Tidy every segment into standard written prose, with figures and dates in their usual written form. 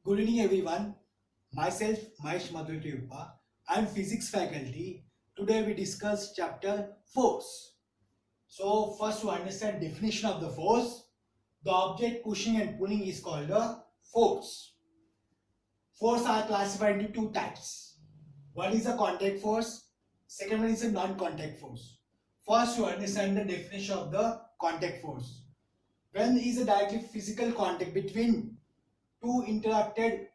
Good evening everyone. Myself Mahesh Madhuriyappa. I am physics faculty. Today we discuss chapter force. So first to understand definition of the force, the object pushing and pulling is called a force. Force are classified into two types. One is a contact force, second one is a non-contact force. First to understand the definition of the contact force. When is a directly physical contact between two interacted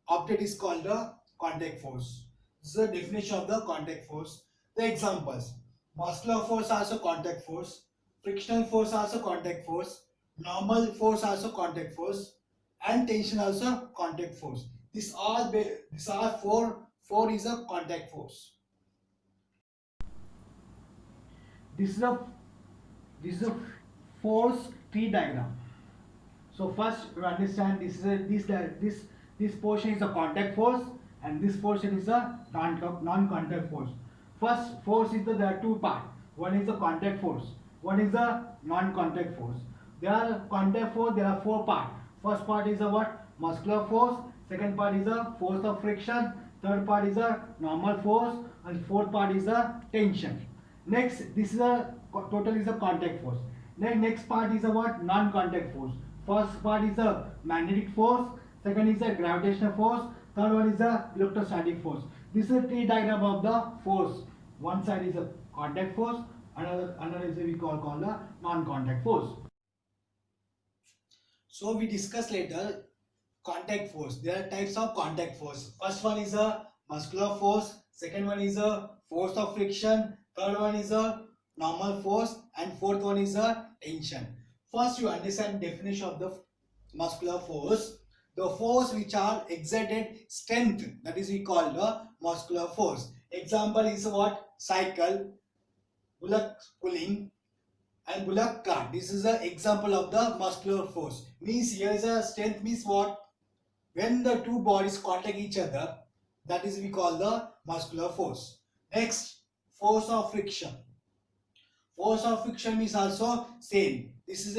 object is called the contact force. This is the definition of the contact force. The examples: muscular force also contact force, frictional force also contact force, normal force also contact force, and tension also contact force. These are four is a contact force. This is a this is a force tree diagram. So first to understand this portion is a contact force and this portion is a non-contact force. First force is there are two parts. One is the contact force. One is the non-contact force. There are contact force. There are four parts. First part is a what? Muscular force. Second part is a force of friction. Third part is a normal force, and fourth part is a tension. Next, this is a total is a contact force. Next part is a what? Non-contact force. First part is a magnetic force. Second is a gravitational force. Third one is a electrostatic force. This is a tree diagram of the force. One side is a contact force. Another is a we call the non-contact force. So we discuss later contact force. There are types of contact force. First one is a muscular force. Second one is a force of friction. Third one is a normal force, and fourth one is a tension. First, you understand definition of the muscular force. The force which are exerted strength, that is we call the muscular force. Example is what? Cycle, bullock pulling, and bullock cart. This is an example of the muscular force. Means here is a strength means what? When the two bodies contact each other, that is we call the muscular force. Next, force of friction. Force of friction means also same. This is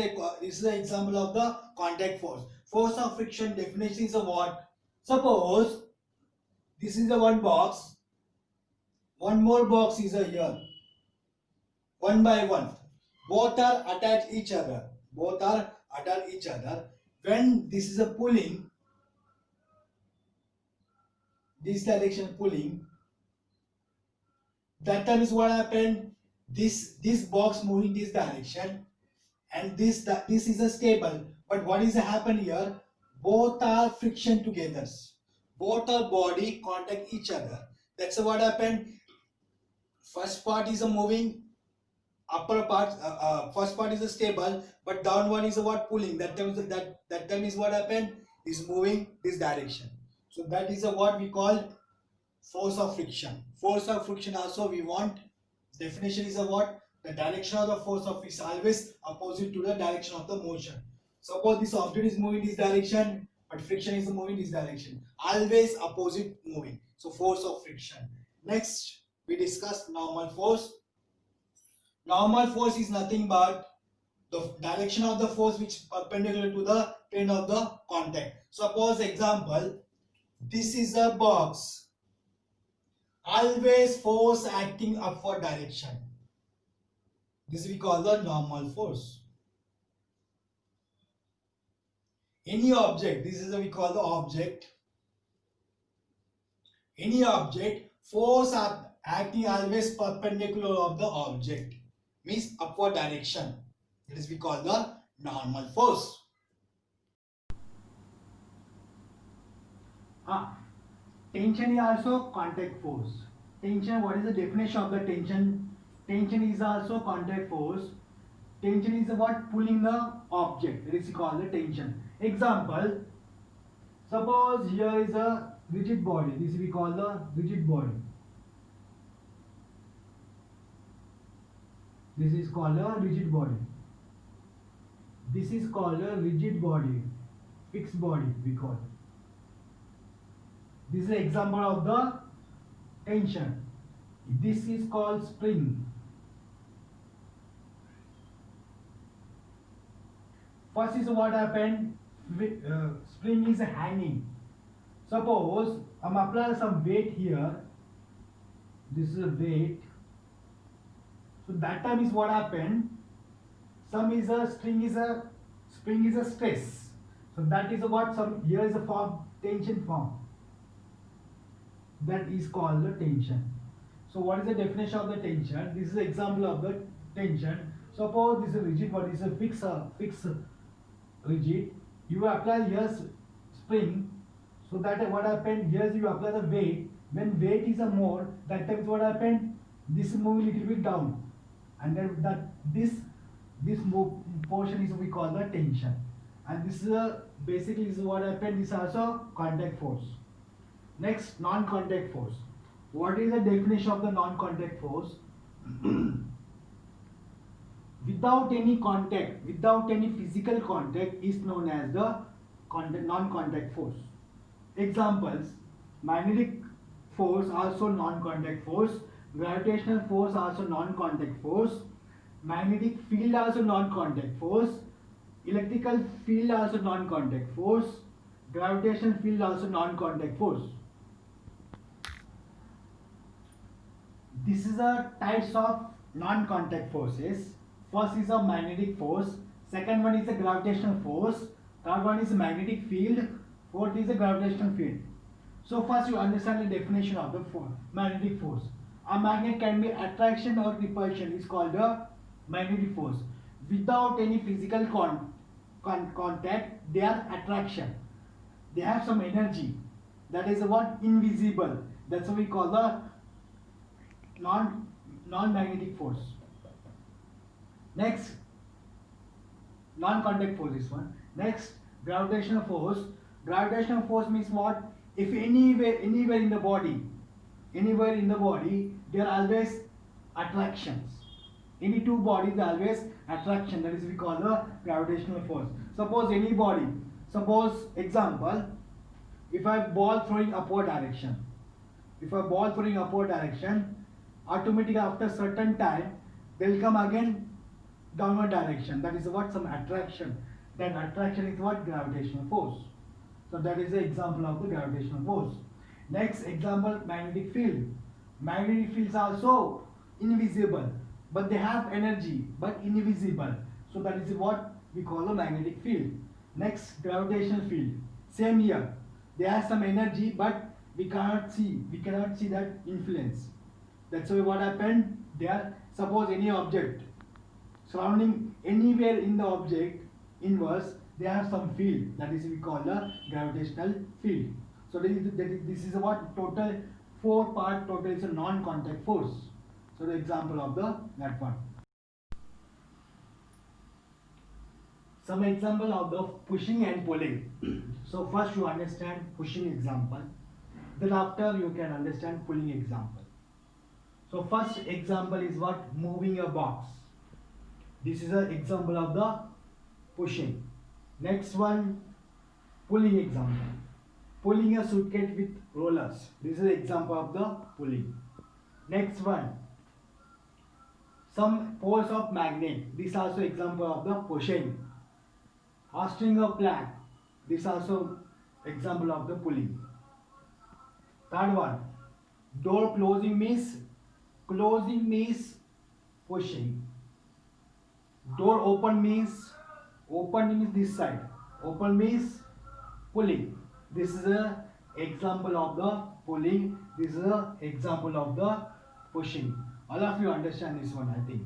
an example of the contact force. Force of friction definition is a what? Suppose this is the one box. One more box is a here. One by one. Both are attached each other. Both are attached each other. When this is a pulling, this direction pulling, that time is what happened. This box moving this direction, and this is a stable. But what is happen here? Both are friction together. Both are body contact each other. That's what happened. First part is a moving, upper part. First part is a stable, but down one is a what? Pulling. That time is what happened. Is moving this direction. So that is a what we call force of friction. Force of friction also we want definition is a what? The direction of the force of is always opposite to the direction of the motion. Suppose this object is moving this direction, but friction is moving this direction. Always opposite moving. So force of friction. Next we discuss normal force. Normal force is nothing but the direction of the force which is perpendicular to the plane of the contact. Suppose example, this is a box. Always force acting upward direction. This we call the normal force. Any object, this is what we call the object. Any object, force are acting always perpendicular of the object. Means upward direction. That is we call the normal force. Tension is also contact force. Tension, what is the definition of the tension? Tension is also contact force. Tension is what? Pulling the object. That is called the tension. Example, suppose here is a rigid body. This we call the rigid body. This is called a rigid body. This is called a rigid body. Fixed body we call it. This is an example of the tension. This is called spring. First is what happened. Spring is hanging. Suppose I'm applying some weight here. This is a weight. So that time is what happened. Some is a string is a spring is a stress. So that is a what some here is a form tension form. That is called the tension. So what is the definition of the tension? This is an example of the tension. Suppose this is a rigid body, this is a fixed rigid. You apply here spring. So that what happened here you apply the weight. When weight is a more, that time what happened? This move little bit down, and then that this move portion is we call the tension. And this is a basically this is what happened. This is also contact force. Next, non-contact force. What is the definition of the non-contact force? Without any contact, without any physical contact is known as the non-contact force. Examples: magnetic force also non-contact force, gravitational force also non-contact force, magnetic field also non-contact force, electrical field also non-contact force, gravitational field also non-contact force. This is the types of non-contact forces. First is a magnetic force, second one is a gravitational force, third one is a magnetic field, fourth is a gravitational field. So first you understand the definition of the magnetic force. A magnet can be attraction or repulsion is called a magnetic force. Without any physical contact, they are attraction. They have some energy. That is what invisible. That's what we call the non-magnetic force. Next, non-contact force is one. Next, gravitational force. Gravitational force means what? If anywhere in the body, there are always attractions. Any two bodies are always attraction. That is we call the gravitational force. Suppose any body. Suppose example, if I ball throwing upward direction. Automatically after certain time they will come again downward direction. That is what? Some attraction. That attraction is what? Gravitational force. So that is the example of the gravitational force. Next example, magnetic field. Magnetic fields are also invisible, but they have energy, but invisible. So that is what we call a magnetic field. Next, gravitational field. Same here. They have some energy, but we cannot see. We cannot see that influence. That's why what happened? There, suppose any object surrounding anywhere in the object inverse, they have some field. That is we call the gravitational field. So this is what total 4-part total is a non-contact force. So the example of that one. Some example of the pushing and pulling. So first you understand pushing example. Then after you can understand pulling example. So first example is what? Moving a box. This is an example of the pushing. Next one, pulling example. Pulling a suitcase with rollers. This is an example of the pulling. Next one, some force of magnet. This is also example of the pushing. Hoisting a flag. This is also example of the pulling. Third one, door closing means pushing. Door open means this side. Open means pulling. This is a example of the pulling. This is a example of the pushing. All of you understand this one, I think.